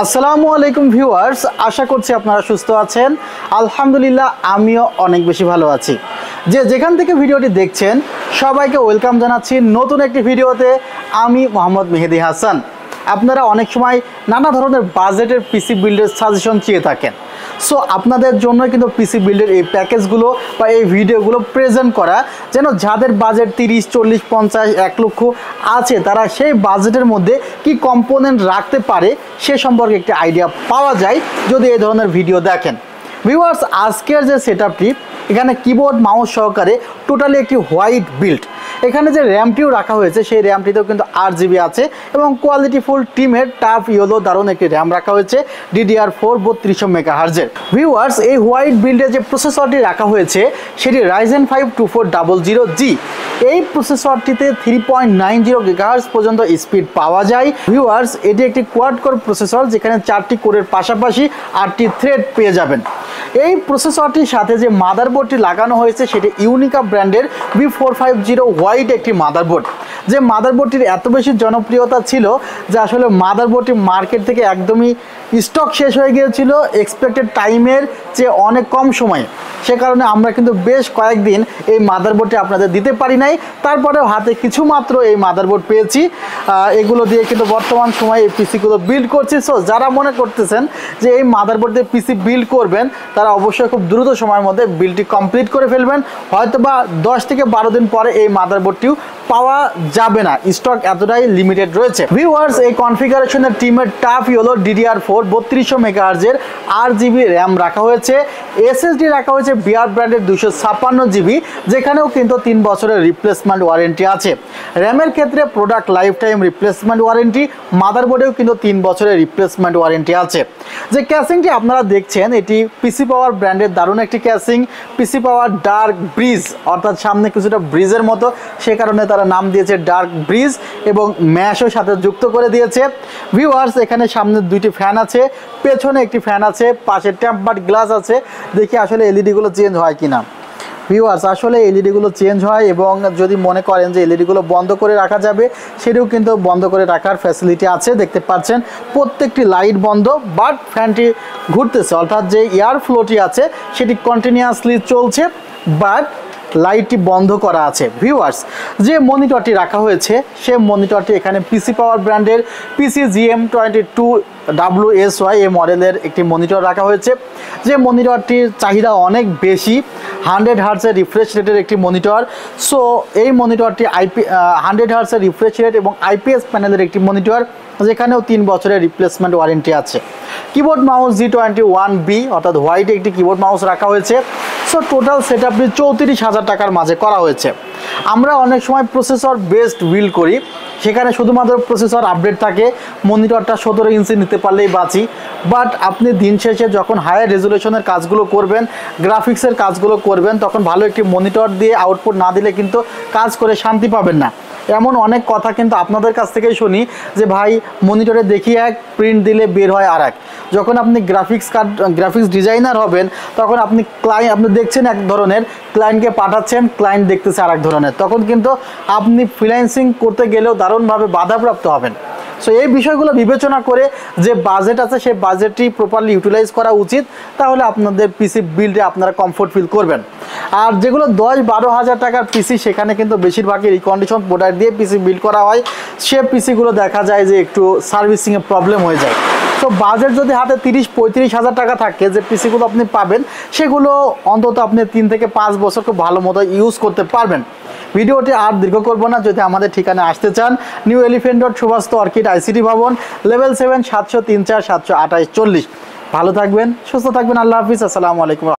আসসালামু আলাইকুম ভিউয়ার্স, আশা করছি আপনারা সুস্থ আছেন। আলহামদুলিল্লাহ আমিও অনেক বেশি ভালো আছি। যেখান থেকে ভিডিওটি দেখছেন সবাইকে ওয়েলকাম জানাচ্ছি নতুন একটি ভিডিওতে। আমি মোহাম্মদ মেহেদি হাসান। আপনারা অনেক সময় নানা ধরনের বাজেটের পিসি বিল্ডের সাজেশন চেয়ে থাকেন। সো আপনাদের জন্য কিন্তু পিসি বিল্ডের এই প্যাকেজগুলো বা এই ভিডিওগুলো প্রেজেন্ট করা, যেন যাদের বাজেট 30, 40, 50, 1 লক্ষ আছে তারা সেই বাজেটের মধ্যে কি কম্পোনেন্ট রাখতে পারে সে সম্পর্কে একটি আইডিয়া পাওয়া যায় যদি এই ধরনের ভিডিও দেখেন। ভিউয়ার্স, আজকের যে সেটআপটি, এখানে কিবোর্ড মাউস সহকারে টোটালি একটি হোয়াইট বিল্ড। এখানে যে র্যামটিও রাখা হয়েছে সেই র্যামটিতেও কিন্তু 8 GB আছে এবং কোয়ালিটিফুল টিমের টাফ ইয়েলো দারুণ একটি র্যাম রাখা হয়েছে DDR4 3200 মেগাহার্জের। ভিউয়ার্স, এই হোয়াইট বিল্ডে যে প্রসেসরটি রাখা হয়েছে সেটি Ryzen 5 2400G। এই প্রসেসরটিতে 3.90 GHz পর্যন্ত স্পিড পাওয়া যায়। ভিউয়ার্স, এটি একটি কোয়াড কোর প্রসেসর, যেখানে 4টি কোরের পাশাপাশি 8টি থ্রেড পেয়ে যাবেন। এই প্রসেসরটির সাথে যে মাদারবোর্ডটি লাগানো হয়েছে সেটি ইউনিকা ব্র্যান্ডের B450 হোয়াইট একটি মাদারবোর্ড। যে মাদারবোর্ডটির এত বেশি জনপ্রিয়তা ছিল যে আসলে মাদারবোর্ডটি মার্কেট থেকে একদমই স্টক শেষ হয়ে গিয়েছিল এক্সপেক্টেড টাইমের চেয়ে অনেক কম সময়ে। সে কারণে আমরা কিন্তু বেশ কয়েকদিন এই মাদারবোর্ডটি আপনাদের দিতে পারি নাই। তারপরেও হাতে কিছু মাত্র এই মাদারবোর্ড পেয়েছি। এগুলো দিয়ে কিন্তু বর্তমান সময়ে এই পিসিগুলো বিল্ড করছি। সো যারা মনে করতেছেন যে এই মাদারবোর্ড দিয়ে পিসি বিল্ড করবেন, তারা অবশ্যই খুব দ্রুত সময়ের মধ্যে বিল্ডটি কমপ্লিট করে ফেলবেন। হয়তোবা 10 থেকে 12 দিন পরে এই মাদারবোর্ডটিও পাওয়া যাবে না, স্টক এতটাই লিমিটেড রয়েছে। ভিউয়ার্স, এই কনফিগারেশনের টিমের টাফ হলো DDR4 3200 মেগাহার্জের 8 GB র্যাম রাখা হয়েছে। SSD রাখা হয়েছে বিআর ব্র্যান্ডের 256 GB, যেখানেও কিন্তু 3 বছরের রিপ্লেসমেন্ট ওয়ারেন্টি আছে। র্যামের ক্ষেত্রে product lifetime replacement warranty, মাদারবোর্ডেও কিন্তু 3 বছরের রিপ্লেসমেন্ট ওয়ারেন্টি আছে। যে ক্যাসিংটি আপনারা দেখছেন এটি পিসি পাওয়ার ব্র্যান্ডের দারুণ একটি ক্যাসিং। পিসি পাওয়ার ডার্ক ব্রিজ, অর্থাৎ সামনে কিছুটা ব্রিজের মতো, সে কারণে তারা নাম দিয়েছে ডার্ক ব্রিজ এবং ম্যাশও সাথে যুক্ত করে দিয়েছে। ভিউয়ার্স, এখানে সামনে 2টি ফ্যান আছে, পেছনে একটি ফ্যান আছে, পাশে টেম্পার্ড গ্লাস আছে। দেখি আসলে এলইডিগুলো চেঞ্জ হয় কিনা। ভিউয়ার্স, আসলে এলইডিগুলো চেঞ্জ হয় এবং যদি মনে করেন যে এলইডিগুলো বন্ধ করে রাখা যাবে, সেটিও কিন্তু বন্ধ করে রাখার ফ্যাসিলিটি আছে। দেখতে পাচ্ছেন প্রত্যেকটি লাইট বন্ধ, বাট ফ্যানটি ঘুরতেছে, অর্থাৎ যে এয়ার ফ্লোটি আছে সেটি কন্টিনিউয়াসলি চলছে, বাট লাইটটি বন্ধ করা আছে। ভিউয়ার্স, যে মনিটরটি রাখা হয়েছে সে মনিটরটি এখানে পিসি পাওয়ার ব্র্যান্ডের PCGM22WSY এই মডেলের একটি মনিটর রাখা হয়েছে। যে মনিটরটির চাহিদা অনেক বেশি, 100 হার্টজের রিফ্রেশ রেটের একটি মনিটর। সো এই মনিটরটি 100 হার্টজের রিফ্রেশ রেট এবং IPS প্যানেলের একটি মনিটর, যেখানেও 3 বছরের রিপ্লেসমেন্ট ওয়ারেন্টি আছে। কিবোর্ড মাউস G21B অর্থাৎ হোয়াইট একটি কিবোর্ড মাউস রাখা হয়েছে। সো টোটাল সেটআপটি 34,000 টাকার মাঝে করা হয়েছে। আমরা অনেক সময় প্রসেসর বেসড বিল্ড করি, সেখানে শুধুমাত্র প্রসেসর আপডেট থাকে, মনিটরটা 17 ইঞ্চি নিতে পারলেই বাঁচি। বাট আপনি দিন শেষে যখন হায়ার রেজুলেশনের কাজগুলো করবেন, গ্রাফিক্সের কাজগুলো করবেন, তখন ভালো একটি মনিটর দিয়ে আউটপুট না দিলে কিন্তু কাজ করে শান্তি পাবেন না। এমন অনেক কথা কিন্তু আপনাদের কাছ থেকেই শুনি যে ভাই মনিটরে দেখি এক, প্রিন্ট দিলে বের হয় আর এক। যখন আপনি গ্রাফিক্স ডিজাইনার হবেন, তখন আপনি আপনি দেখছেন এক ধরনের, ক্লায়েন্টকে পাঠাচ্ছেন, ক্লায়েন্ট দেখতেছে আর এক ধরনের, তখন কিন্তু আপনি ফ্রিল্যান্সিং করতে গেলেও দারুণভাবে বাধাপ্রাপ্ত হবেন। সো এই বিষয়গুলো বিবেচনা করে যে বাজেট আছে সেই বাজেটটি প্রপারলি ইউটিলাইজ করা উচিত, তাহলে আপনাদের পিসি বিল্ডে আপনারা কমফোর্ট ফিল করবেন। আর যেগুলো 10-12 হাজার টাকার পিসি, সেখানে কিন্তু বেশিরভাগই রিকন্ডিশন প্রোডাক্ট দিয়ে পিসি বিল্ড করা হয়। সে পিসিগুলো দেখা যায় যে একটু সার্ভিসিংয়ে প্রবলেম হয়ে যায়। তো বাজেট যদি হাতে 30-35 হাজার টাকা থাকে, যে পিসিগুলো আপনি পাবেন সেগুলো অন্তত আপনি 3 থেকে 5 বছর খুব ভালো মতো ইউজ করতে পারবেন। ভিডিওটি আর দীর্ঘ করব না। যদি আমাদের ঠিকানায় আসতে চান, New Elephant Road, Subhash Orchid ICT ভবন, লেভেল 7, 703-4 728-40। ভালো থাকবেন, সুস্থ থাকবেন, আল্লাহ হাফিজ, আসসালামু আলাইকুম।